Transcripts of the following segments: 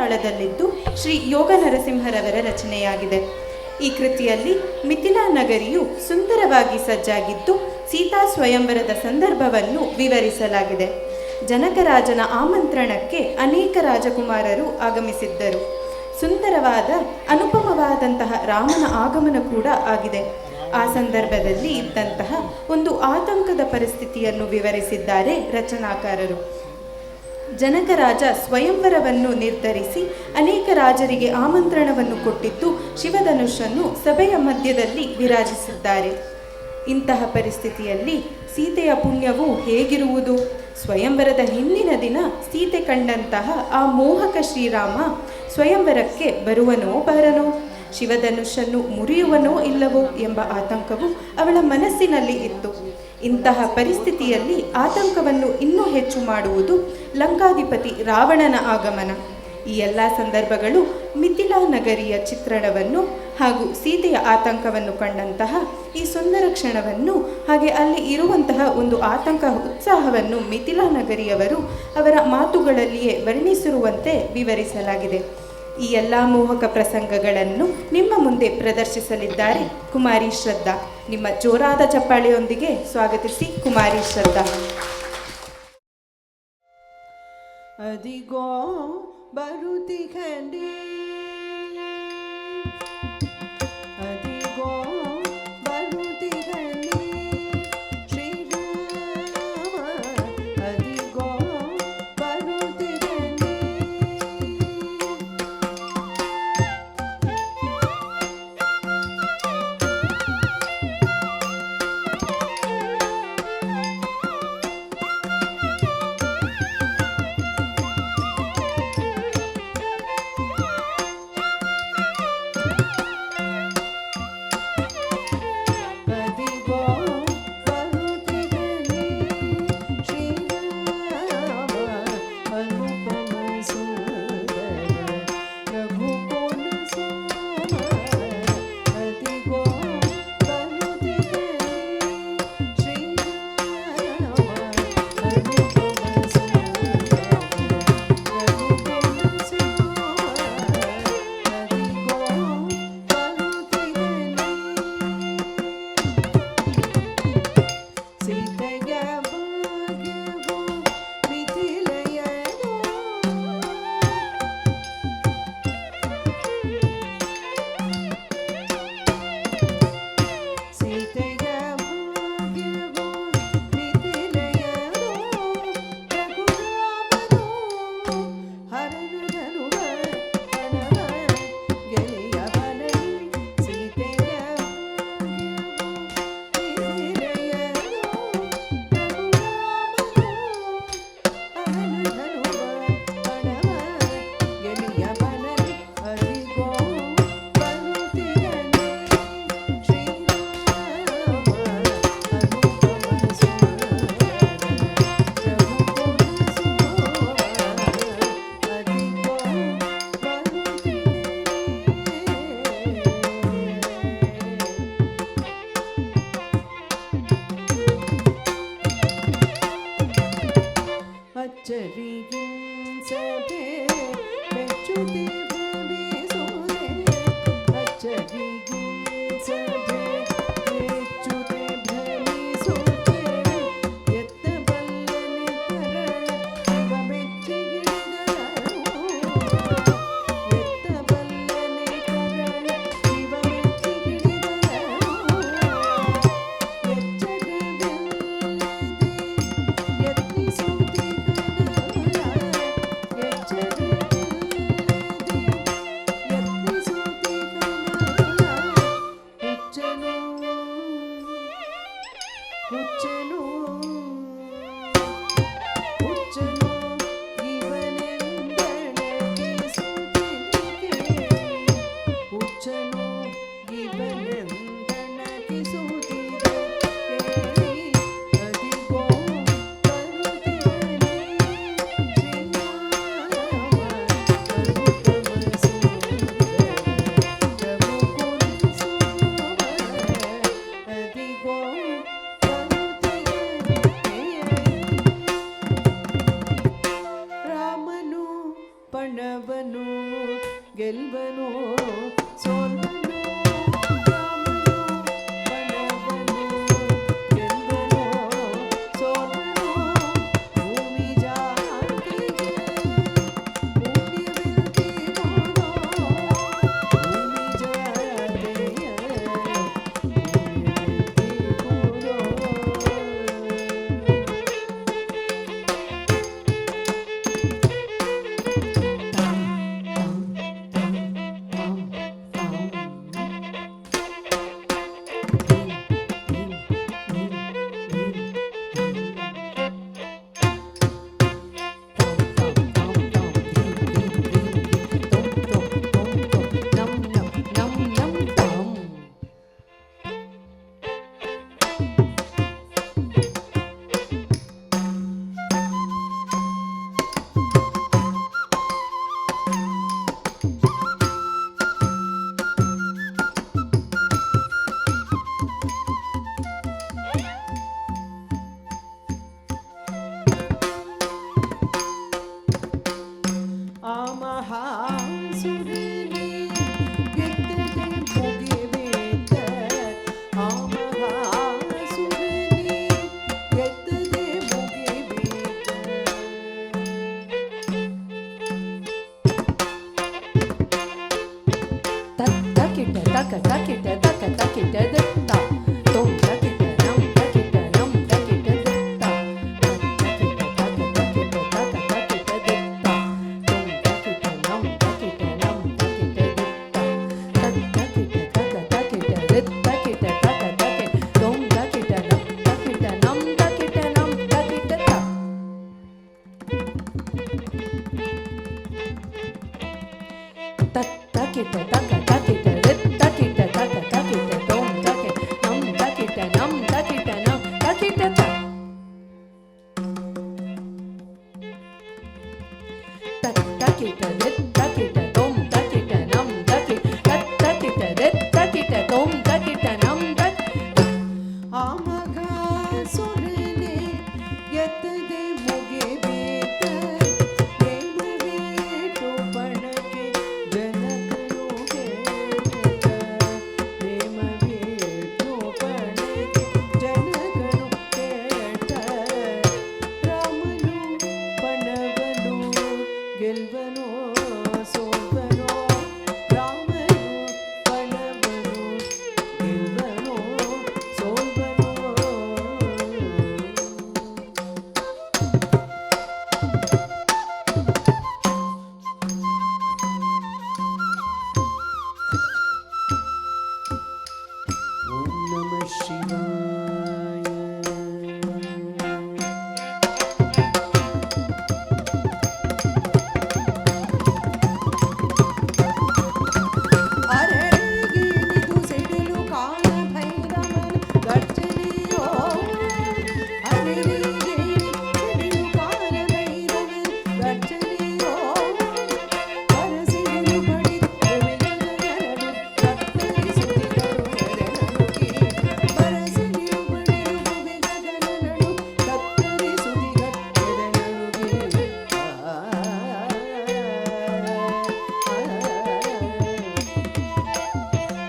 ತಾಳದಲ್ಲಿದ್ದು ಶ್ರೀ ಯೋಗ ನರಸಿಂಹರವರ ರಚನೆಯಾಗಿದೆ. ಈ ಕೃತಿಯಲ್ಲಿ ಮಿಥಿಲಾ ನಗರಿಯು ಸುಂದರವಾಗಿ ಸಜ್ಜಾಗಿದ್ದು ಸೀತಾ ಸ್ವಯಂವರದ ಸಂದರ್ಭವನ್ನು ವಿವರಿಸಲಾಗಿದೆ. ಜನಕರಾಜನ ಆಮಂತ್ರಣಕ್ಕೆ ಅನೇಕ ರಾಜಕುಮಾರರು ಆಗಮಿಸಿದ್ದರು. ಸುಂದರವಾದ ಅನುಪಮವಾದಂತಹ ರಾಮನ ಆಗಮನ ಕೂಡ ಆಗಿದೆ. ಆ ಸಂದರ್ಭದಲ್ಲಿ ಇದ್ದಂತಹ ಒಂದು ಆತಂಕದ ಪರಿಸ್ಥಿತಿಯನ್ನು ವಿವರಿಸಿದ್ದಾರೆ ರಚನಾಕಾರರು. ಜನಕರಾಜ ಸ್ವಯಂವರವನ್ನು ನಿರ್ಧರಿಸಿ ಅನೇಕ ರಾಜರಿಗೆ ಆಮಂತ್ರಣವನ್ನು ಕೊಟ್ಟಿದ್ದು ಶಿವಧನುಷನ್ನು ಸಭೆಯ ಮಧ್ಯದಲ್ಲಿ ವಿರಾಜಿಸಿದ್ದಾರೆ. ಇಂತಹ ಪರಿಸ್ಥಿತಿಯಲ್ಲಿ ಸೀತೆಯ ಪುಣ್ಯವು ಹೇಗಿರುವುದು? ಸ್ವಯಂವರದ ಹಿಂದಿನ ದಿನ ಸೀತೆ ಕಂಡಂತಹ ಆ ಮೋಹಕ ಶ್ರೀರಾಮ ಸ್ವಯಂವರಕ್ಕೆ ಬರುವನೋ ಬಾರನೋ, ಶಿವಧನುಷನ್ನು ಮುರಿಯುವನೋ ಇಲ್ಲವೋ ಎಂಬ ಆತಂಕವು ಅವಳ ಮನಸ್ಸಿನಲ್ಲಿ ಇತ್ತು. ಇಂತಹ ಪರಿಸ್ಥಿತಿಯಲ್ಲಿ ಆತಂಕವನ್ನು ಇನ್ನೂ ಹೆಚ್ಚು ಮಾಡುವುದು ಲಂಕಾಧಿಪತಿ ರಾವಣನ ಆಗಮನ. ಈ ಎಲ್ಲ ಸಂದರ್ಭಗಳು ಮಿಥಿಲಾ ನಗರಿಯ ಚಿತ್ರಣವನ್ನು ಹಾಗೂ ಸೀತೆಯ ಆತಂಕವನ್ನು ಕಂಡಂತಹ ಈ ಸುಂದರ ಕ್ಷಣವನ್ನು ಹಾಗೆ ಅಲ್ಲಿ ಇರುವಂತಹ ಒಂದು ಆತಂಕ ಉತ್ಸಾಹವನ್ನು ಮಿಥಿಲಾ ನಗರಿಯವರು ಅವರ ಮಾತುಗಳಲ್ಲಿಯೇ ವರ್ಣಿಸಿರುವಂತೆ ವಿವರಿಸಲಾಗಿದೆ. ಈ ಎಲ್ಲ ಮೋಹಕ ಪ್ರಸಂಗಗಳನ್ನು ನಿಮ್ಮ ಮುಂದೆ ಪ್ರದರ್ಶಿಸಲಿದ್ದಾರೆ ಕುಮಾರಿ ಶ್ರದ್ಧಾ. ನಿಮ್ಮ ಜೋರಾದ ಚಪ್ಪಾಳೆಯೊಂದಿಗೆ ಸ್ವಾಗತಿಸಿ ಕುಮಾರಿ ಶ್ರದ್ಧಾ. ಅದಿಗೋ ಬರುತಿ ಖಂಡೇ, ಅದಿಗೋ ಬರುತಿ ಖಂಡೇ ಶ್ರೀರಾಮ, ಅದಿಗೋ ಬರುತಿ ಖಂಡೇ. ಗೆಲ್ವನು ಗೆಲ್ವನು ಸೋಲ್ವನು ರಾಮನು ಬಣವನು ಗೆಲ್ವನು ಸೋಲ್ವನು ಭೂಮಿ ಜಾತಿಗೆ ಪುಣ್ಯವೆಂತಿ ಕೊಡೋ ಭೂಮಿ ಜಾತೆಯ ಪುಣ್ಯವೆಂತಿ ಕೊಡೋ ಆ ಮಹಾಸುರನೇ ಗೆದ್ದದೆ ಮುಗಿಬೇಕ ಆ ಮಹಾಸುರನೇ ಗೆದ್ದದೆ ಮುಗಿಬೇಕ ತಕ್ಕಿಟ ತಕ ತಕಿಟ ತಕ ತಕಿಟ ದತ್ತ ತೋಂ ತಕಿಟ ನಂ ತಕಿಟ ನಂ ತಕಿಟ ದತ್ತ ತಕ್ಕಿಟ ತಕ ತಕಿಟ ತಕ ತಕಿಟ ದತ್ತ ತೋಂ ತಕಿಟ ನಂ ತಕಿಟ ನಂ ತಕಿಟ ದತ್ತ ತಕ್ಕಿಟ ತಕ ತಕಿಟ ದತ್ತ ತಕಿಟ ತಕ ತಕಿಟ ತೋಂ ತಕಿಟ ನಂ ತಕಿಟ ನಂ ತಕಿಟ ನಂ ತಕಿಟ ತ ತಕ್ಕಿಟ ತಕ ತಕಿಟ ದತ್ತ ತಕಿಟ ತಕ ತಕಿಟ ತೋಂ ತಕಿಟ ನಂ ತಕಿಟ ನಂ ತಕಿಟ ನಂ ತಕಿಟ ತ ತಕ್ಕಿಟ ದತ್ತ ತಕಿಟ ತೋಂ ತಕಿಟ ನಂ ತಕಿಟ ತಕ್ಕಿಟ ದತ್ತ ತಕಿಟ ತೋಂ ತಕಿಟ ನಂ ತಕಿಟ ಆ ಮಹಾಸುರನೇ ಗೆದ್ದದೆ ಮುಗಿಬೇಕ ಪ್ರೇಮವೇಟು ಪಣಕ್ಕೆ ಜನಕನು ಕೇಳಿದ ಪ್ರೇಮವೇಟು ಪಣಕ್ಕೆ ಜನಕನು ಕೇಳ ರಾಮನು ಪಣವನು ಗೆಲ್ವನು ಸೋಲ್ವನು ರಾಮನು ಪಣವನು ಗೆಲ್ವನು ಸೋಲ್ವನು ಓಂ ನಮಃ ಶಿವಾಯ ಅರಳಿಗಿಳಿದು ಸಿಡಿಲು ಕಾಲ ಭೈರವನ ಗರ್ಜನೆಯೋ ಅರಳಿಗಿಳಿದು ಸಿಡಿಲು ಕಾಲ ಭೈರವನ ಗರ್ಜನೆಯೋ ಅರಸಿಡಿಲು ಬಡಿದು ಭುವಿಗಗನಡು ಕತ್ತರಿ ಸುದಿಗಳು ಎದೆನಡುಗಿ ಬರಸಿಡಿಲು ಬಡಿದು ಭುವಿಗಗನಡು ಕತ್ತರಿ ಸುದಿಗಳು ಎದೆನಡುಗಿ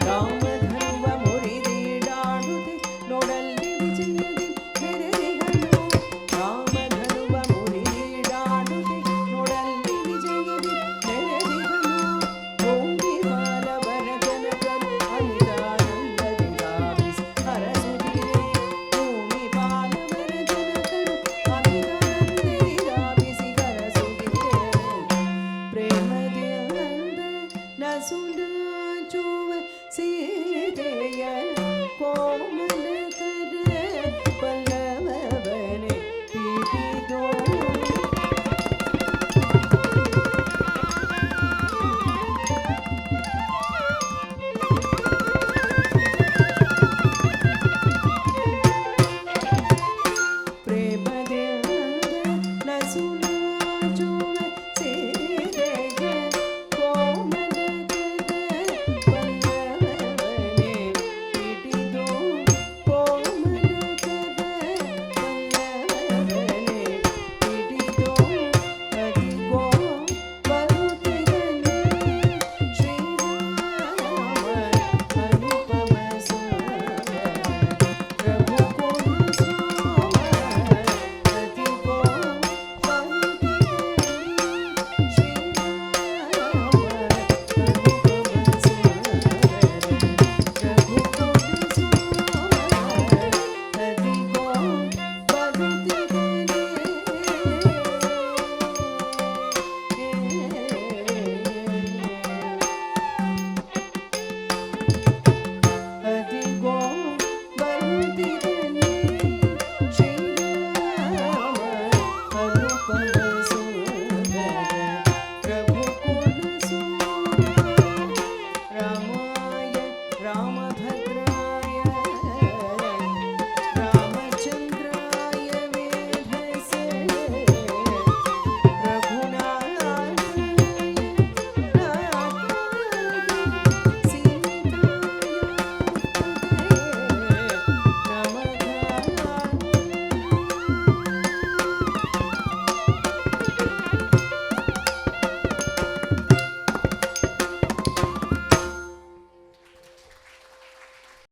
ರಾಮಧನುವ ಮುರಿದೀಡಾಡುತ್ತೆ ನೋಡಲ್ಲಿ ವಿಜಯದಿ ಮೆರೆದಿಹನು ರಾಮಧನುವ ಮುರಿದೀಡಾಡುತ್ತೆ ನೋಡಲ್ಲಿ ವಿಜಯದಿ ಮೆರೆದಿಹನು ಭೂಮಿ ಬಾಲವನ ಜನಕರು ಅಮಿತಾನಂದದಿ ಗಾವಿಸಿ ಹರಸುತ್ತಿರೆ ಭೂಮಿ ಬಾಲವನ ಜನಕರು ಅಮಿತಾನಂದದಿ ಗಾವಿಸಿ ಹರಸುತ್ತಿರೆ ಪ್ರೇಮದಿ ಅಂದ ನಸುನಾಚುವ ಸೀತೆಯ ಕೋಮಲ